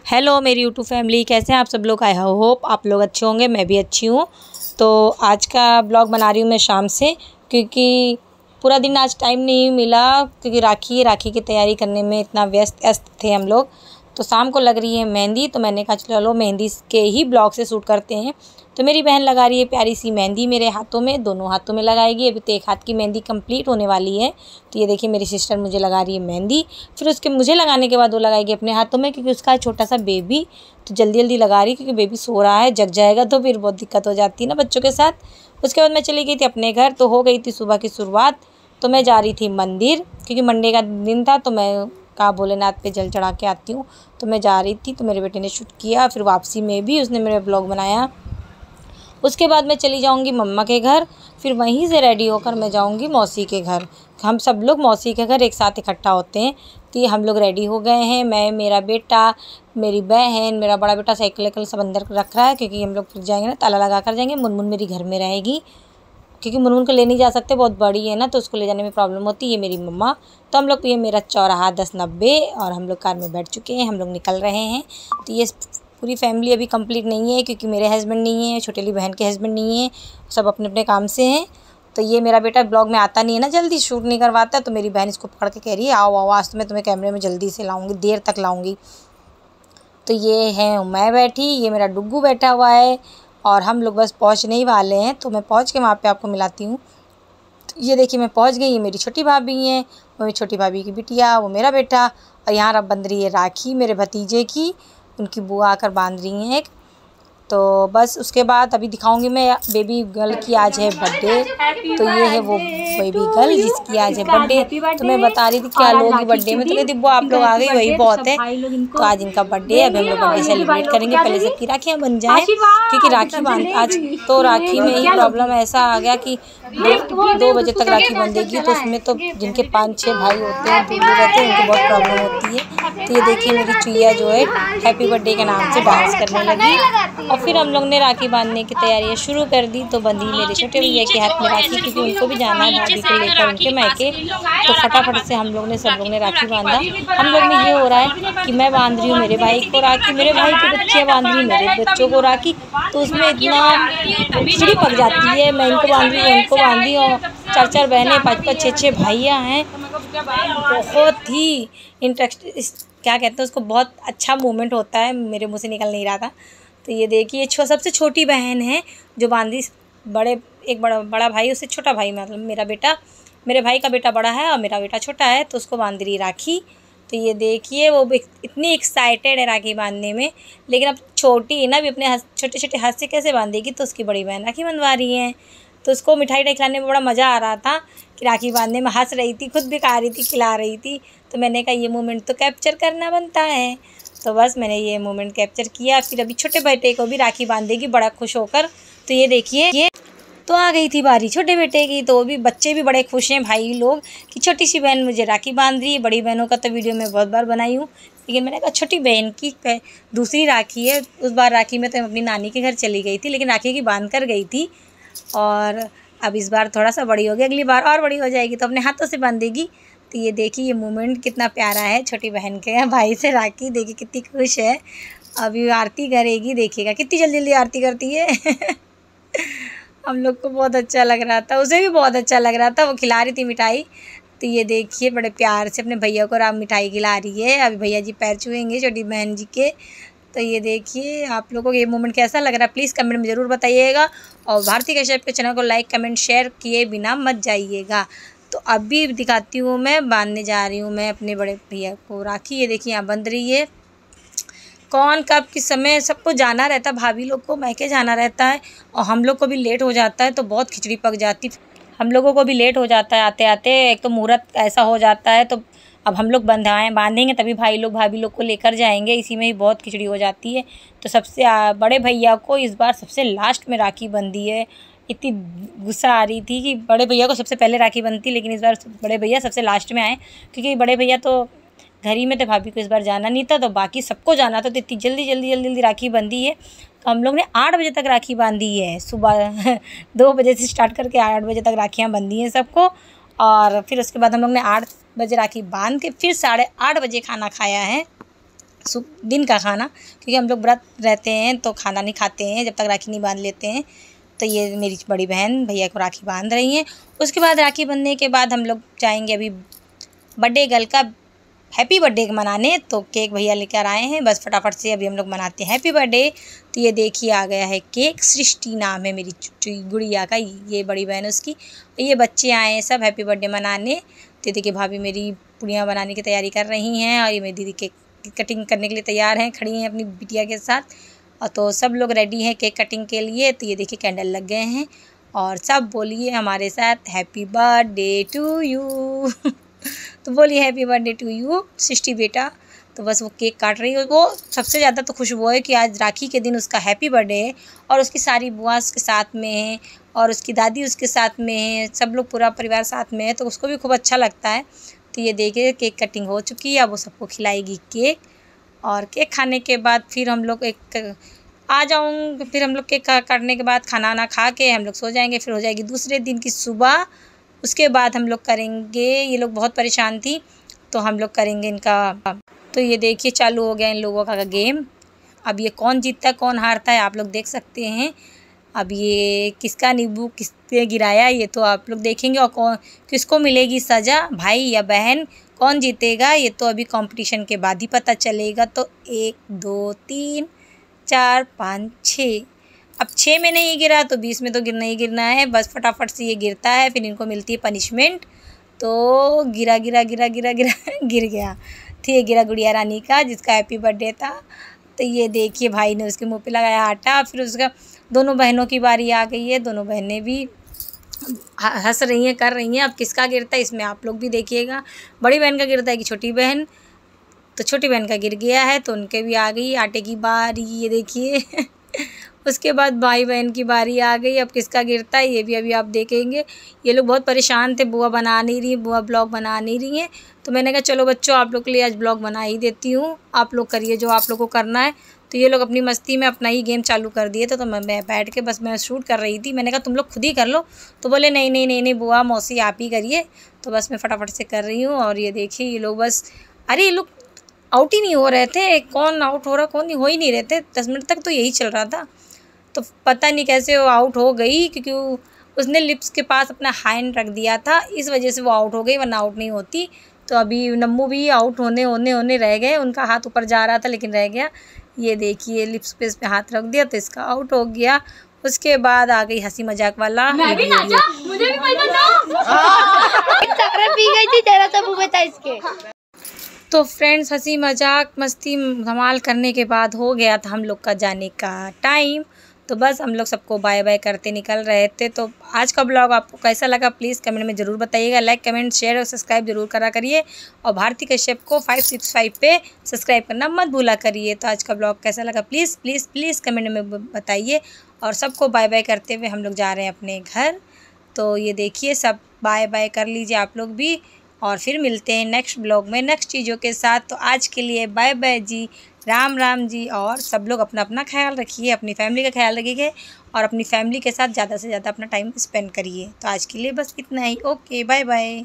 Hello मेरी YouTube family, कैसे हैं आप सब लोग। आई होप आप लोग अच्छे होंगे, मैं भी अच्छी हूँ। तो आज का ब्लॉग बना रही हूँ मैं शाम से, क्योंकि पूरा दिन आज टाइम नहीं मिला, क्योंकि राखी की तैयारी करने में इतना व्यस्त थे हम लोग। तो शाम को लग रही है मेहंदी, तो मैंने कहा चलो मेहंदी के ही ब्लॉग से शूट करते हैं। तो मेरी बहन लगा रही है प्यारी सी मेहंदी मेरे हाथों में, दोनों हाथों में लगाएगी। अभी तो एक हाथ की मेहंदी कंप्लीट होने वाली है। तो ये देखिए मेरी सिस्टर मुझे लगा रही है मेहंदी, फिर उसके मुझे लगाने के बाद वो लगाएगी अपने हाथों में, क्योंकि उसका है छोटा सा बेबी। तो जल्दी जल्दी लगा रही है, क्योंकि बेबी सो रहा है, जग जाएगा तो फिर बहुत दिक्कत हो जाती है ना बच्चों के साथ। उसके बाद मैं चली गई थी अपने घर, तो हो गई थी सुबह की शुरुआत। तो मैं जा रही थी मंदिर, क्योंकि मंडे का दिन था, तो मैं कहा भोलेनाथ पे जल चढ़ा के आती हूँ। तो मैं जा रही थी, तो मेरे बेटे ने शूट किया, फिर वापसी में भी उसने मेरा ब्लॉग बनाया। उसके बाद मैं चली जाऊंगी मम्मा के घर, फिर वहीं से रेडी होकर मैं जाऊंगी मौसी के घर। हम सब लोग मौसी के घर एक साथ इकट्ठा होते हैं। तो ये हम लोग रेडी हो गए हैं, मैं, मेरा बेटा, मेरी बहन, मेरा बड़ा बेटा साइकिल सब अंदर रख रहा है, क्योंकि हम लोग फिर जाएंगे ना, ताला लगा कर जाएंगे। मुनमुन मेरी घर में रहेगी, क्योंकि मुनमुन को ले नहीं जा सकते, बहुत बड़ी है ना, तो उसको ले जाने में प्रॉब्लम होती है। ये मेरी मम्मा। तो हम लोग, ये मेरा चौराहा 1090, और हम लोग कार में बैठ चुके हैं, हम लोग निकल रहे हैं। तो ये पूरी फैमिली अभी कंप्लीट नहीं है, क्योंकि मेरे हस्बैंड नहीं है, छोटी वाली बहन के हस्बैंड नहीं है, सब अपने अपने काम से हैं। तो ये मेरा बेटा ब्लॉग में आता नहीं है ना, जल्दी शूट नहीं करवाता। तो मेरी बहन इसको पकड़ के कह रही है आओ आओ, आज तो मैं तुम्हें कैमरे में जल्दी से लाऊंगी, देर तक लाऊंगी। तो ये है मैं बैठी, ये मेरा डुग्गू बैठा हुआ है, और हम लोग बस पहुंचने ही वाले हैं। तो मैं पहुंच के वहाँ पे आपको मिलाती हूँ। तो ये देखिए मैं पहुंच गई, ये मेरी छोटी भाभी हैं, वो मेरी छोटी भाभी की बिटिया, वो मेरा बेटा। और यहाँ अब बंध रही है राखी मेरे भतीजे की, उनकी बुआ आकर बांध रही हैं एक। तो बस उसके बाद अभी दिखाऊंगी मैं बेबी गर्ल की आज है बर्थडे। तो ये है वो बेबी गर्ल जिसकी आज है बर्थडे। तो मैं बता रही थी क्या लोगी बर्थडे में, तो कहती वो आप लोग आ गई वही बहुत है। तो आज इनका बर्थडे है, अभी हम लोग बर्थडे सेलिब्रेट करेंगे। पहले सबकी राखियाँ बन जाएँ, क्योंकि राखी बांध आज तो राखी में ही प्रॉब्लम ऐसा आ गया कि 2 बजे तक राखी बंधेगी। तो उसमें तो जिनके 5-6 भाई होते हैं, दूर रहते हैं, उनको बहुत प्रॉब्लम होती है। तो ये देखिए मेरी चुईया जो है हैप्पी बर्थडे के नाम से डांस करने लगी। और फिर हम लोग ने राखी बांधने की तैयारियां शुरू कर दी। तो बंधी मेरे छोटे भैया के हाथ में राखी, क्योंकि उनको भी जाना है भाभी को लेकर उनके मायके। तो फटाफट से हम लोग ने सब लोग ने राखी बांधा। हम लोग में ये हो रहा है कि मैं बांध रही हूँ मेरे भाई को राखी, मेरे भाई की बच्चियाँ बांध रही मेरे बच्चों को राखी। तो उसमें इतना खिचड़ी पक जाती है, मैं इनको बांध रही हूँ, उनको बांध रही हूँ। 4-4 बहनें, 5-5, 6-6 भाइयाँ हैं। बहुत ही इंटरेस्ट, क्या कहते हैं उसको, बहुत अच्छा मोमेंट होता है, मेरे मुँह से निकल नहीं रहा था। तो ये देखिए सबसे छोटी बहन है जो बांधी, एक बड़ा भाई, उससे छोटा भाई मतलब मेरा बेटा, मेरे भाई का बेटा बड़ा है और मेरा बेटा छोटा है, तो उसको बांध रही राखी। तो ये देखिए वो इतनी एक्साइटेड है राखी बांधने में, लेकिन अब छोटी है ना, अभी अपने छोटे छोटे हाथ से कैसे बांधेगी। तो उसकी बड़ी बहन राखी बंधवा रही है। तो उसको मिठाई खिलाने में बड़ा मज़ा आ रहा था, कि राखी बांधने में हंस रही थी, खुद भी खा रही थी, खिला रही थी। तो मैंने कहा ये मोमेंट तो कैप्चर करना बनता है। तो बस मैंने ये मोमेंट कैप्चर किया। फिर अभी छोटे बेटे को भी राखी बांधेगी बड़ा खुश होकर। तो ये देखिए ये तो आ गई थी बारी छोटे बेटे की। तो भी बच्चे भी बड़े खुश हैं भाई लोग, कि छोटी सी बहन मुझे राखी बांध रही है। बड़ी बहनों का तो वीडियो मैं बहुत बार बनाई हूँ, लेकिन मैंने कहा छोटी बहन की दूसरी राखी है। उस बार राखी में तो अपनी नानी के घर चली गई थी, लेकिन राखी की बांध कर गई थी। और अब इस बार थोड़ा सा बड़ी हो गई, अगली बार और बड़ी हो जाएगी तो अपने हाथों से बांधेगी। तो ये देखिए ये मोमेंट कितना प्यारा है, छोटी बहन के भाई से राखी, देखिए कितनी खुश है। अभी आरती करेगी, देखिएगा कितनी जल्दी जल्दी आरती करती है। हम लोग को बहुत अच्छा लग रहा था, उसे भी बहुत अच्छा लग रहा था, वो खिला रही थी मिठाई। तो ये देखिए बड़े प्यार से अपने भैया को मिठाई खिला रही है। अभी भैया जी पैर छुएंगे छोटी बहन जी के। तो ये देखिए आप लोगों को ये मोमेंट कैसा लग रहा है, प्लीज़ कमेंट में ज़रूर बताइएगा। और भारती कश्यप के चैनल को लाइक कमेंट शेयर किए बिना मत जाइएगा। तो अभी दिखाती हूँ, मैं बांधने जा रही हूँ मैं अपने बड़े भैया को राखी। ये देखिए यहाँ बंध रही है। कौन कब किस समय सबको जाना रहता है, भाभी लोग को मैके जाना रहता है, और हम लोग को भी लेट हो जाता है, तो बहुत खिचड़ी पक जाती, हम लोगों को भी लेट हो जाता है आते आते। एक तो मुहूर्त ऐसा हो जाता है, तो अब हम लोग बांधेंगे तभी भाई लोग भाभी लोग को लेकर जाएंगे, इसी में ही बहुत खिचड़ी हो जाती है। तो सबसे बड़े भैया को इस बार सबसे लास्ट में राखी बंधी है। इतनी गुस्सा आ रही थी कि बड़े भैया को सबसे पहले राखी बंधती, लेकिन इस बार बड़े भैया सबसे लास्ट में आए, क्योंकि बड़े भैया तो घर ही में थे, भाभी को इस बार जाना नहीं था, तो बाकी सबको जाना था। तो इतनी जल्दी राखी बंधी है। तो हम लोग ने 8 बजे तक राखी बांधी है, सुबह 2 बजे से स्टार्ट करके 8 बजे तक राखियाँ बंधी हैं सबको। और फिर उसके बाद हम लोग ने 8 बजे राखी बांध के फिर 8:30 बजे खाना खाया है। दिन का खाना, क्योंकि हम लोग व्रत रहते हैं तो खाना नहीं खाते हैं जब तक राखी नहीं बांध लेते हैं। तो ये मेरी बड़ी बहन भैया को राखी बांध रही हैं। उसके बाद राखी बंधने के बाद हम लोग जाएंगे अभी बर्थडे गर्ल का हैप्पी बर्थडे मनाने। तो केक भैया लेकर आए हैं, बस फटाफट से अभी हम लोग मनाते हैं हैप्पी बर्थडे। तो ये देखिए आ गया है केक, सृष्टि नाम है मेरी गुड़िया का, ये बड़ी बहन उसकी। ये बच्चे आए हैं सब हैप्पी बर्थडे मनाने। तो देखिए भाभी मेरी पूड़ियाँ बनाने की तैयारी कर रही हैं और ये मेरी दीदी केक कटिंग करने के लिए तैयार हैं, खड़ी हैं अपनी बिटिया के साथ। और तो सब लोग रेडी हैं केक कटिंग के लिए। तो ये देखिए कैंडल लग गए हैं और सब बोलिए हमारे साथ हैप्पी बर्थडे टू यू। तो बोलिए happy birthday to you Srishti बेटा। तो बस वो केक काट रही है। वो सबसे ज़्यादा तो खुश वो है कि आज राखी के दिन उसका हैप्पी बर्थडे है और उसकी सारी बुआ उसके साथ में है और उसकी दादी उसके साथ में है, सब लोग पूरा परिवार साथ में है, तो उसको भी खूब अच्छा लगता है। तो ये देखिए केक कटिंग हो चुकी है, अब वो सबको खिलाएगी केक। और केक खाने के बाद फिर हम लोग फिर हम लोग केक काटने के बाद खाना वाना खा के हम लोग सो जाएंगे। फिर हो जाएगी दूसरे दिन की सुबह। उसके बाद हम लोग करेंगे, ये लोग बहुत परेशान थी तो हम लोग करेंगे इनका। तो ये देखिए चालू हो गया इन लोगों का गेम। अब ये कौन जीतता है कौन हारता है आप लोग देख सकते हैं। अब ये किसका नींबू किसने गिराया ये तो आप लोग देखेंगे, और किसको मिलेगी सज़ा, भाई या बहन, कौन जीतेगा ये तो अभी कंपटीशन के बाद ही पता चलेगा। तो 1 2 3 4 5 6, अब 6 में नहीं गिरा तो 20 में तो नहीं गिरना है, बस फटाफट से ये गिरता है, फिर इनको मिलती है पनिशमेंट। तो गिरा गिर गया। ठीक गिरा गुड़िया रानी का जिसका हैप्पी बर्थडे था। तो ये देखिए भाई ने उसके मुंह पे लगाया आटा। फिर उसका दोनों बहनों की बारी आ गई है, दोनों बहनें भी हंस रही हैं कर रही हैं। अब किसका गिरता है इसमें आप लोग भी देखिएगा। बड़ी बहन का गिरता है कि छोटी बहन, तो छोटी बहन का गिर गया है तो उनके भी आ गई आटे की बारी, ये देखिए। उसके बाद भाई बहन की बारी आ गई, अब किसका गिरता है ये भी अभी आप देखेंगे। ये लोग बहुत परेशान थे, बुआ बना नहीं रही, बुआ ब्लॉग बना नहीं रही हैं। तो मैंने कहा चलो बच्चों आप लोग के लिए आज ब्लॉग बना ही देती हूँ, आप लोग करिए जो आप लोग को करना है। तो ये लोग अपनी मस्ती में अपना ही गेम चालू कर दिए थे। तो मैं बैठ के बस मैं शूट कर रही थी, मैंने कहा तुम लोग खुद ही कर लो। तो बोले नहीं बुआ मौसी आप ही करिए। तो बस मैं फटाफट से कर रही हूँ। और ये देखिए ये लोग बस, अरे ये लोग आउट ही नहीं हो रहे थे, कौन आउट हो रहा कौन नहीं, हो ही नहीं रहे थे। 10 मिनट तक तो यही चल रहा था। तो पता नहीं कैसे वो आउट हो गई, क्योंकि उसने लिप्स के पास अपना हैंड रख दिया था, इस वजह से वो आउट हो गई, वरना आउट नहीं होती। तो अभी नम्मू भी आउट होने रह गए, उनका हाथ ऊपर जा रहा था लेकिन रह गया। ये देखिए लिप्स पे इस पे हाथ रख दिया तो इसका आउट हो गया। उसके बाद आ गई हंसी मजाक वाला, मैं भी नाचा, मुझे भी पी गई थी, तेरा तो मुंह में था इसके। तो फ्रेंड्स हंसी मजाक मस्ती धमाल करने के बाद हो गया था हम लोग का जाने का टाइम। तो बस हम लोग सबको बाय बाय करते निकल रहे थे। तो आज का ब्लॉग आपको कैसा लगा प्लीज़ कमेंट में ज़रूर बताइएगा। लाइक कमेंट शेयर और सब्सक्राइब जरूर करा करिए और भारती कश्यप को 565 पे सब्सक्राइब करना मत भूला करिए। तो आज का ब्लॉग कैसा लगा प्लीज़ प्लीज़ प्लीज़ कमेंट में बताइए। और सबको बाय बाय करते हुए हम लोग जा रहे हैं अपने घर। तो ये देखिए सब बाय बाय कर लीजिए आप लोग भी, और फिर मिलते हैं नेक्स्ट ब्लॉग में नेक्स्ट चीज़ों के साथ। तो आज के लिए बाय बाय जी, राम राम जी। और सब लोग अपना अपना ख्याल रखिए, अपनी फैमिली का ख्याल रखिए और अपनी फैमिली के साथ ज़्यादा से ज़्यादा अपना टाइम स्पेंड करिए। तो आज के लिए बस इतना ही, ओके बाय बाय।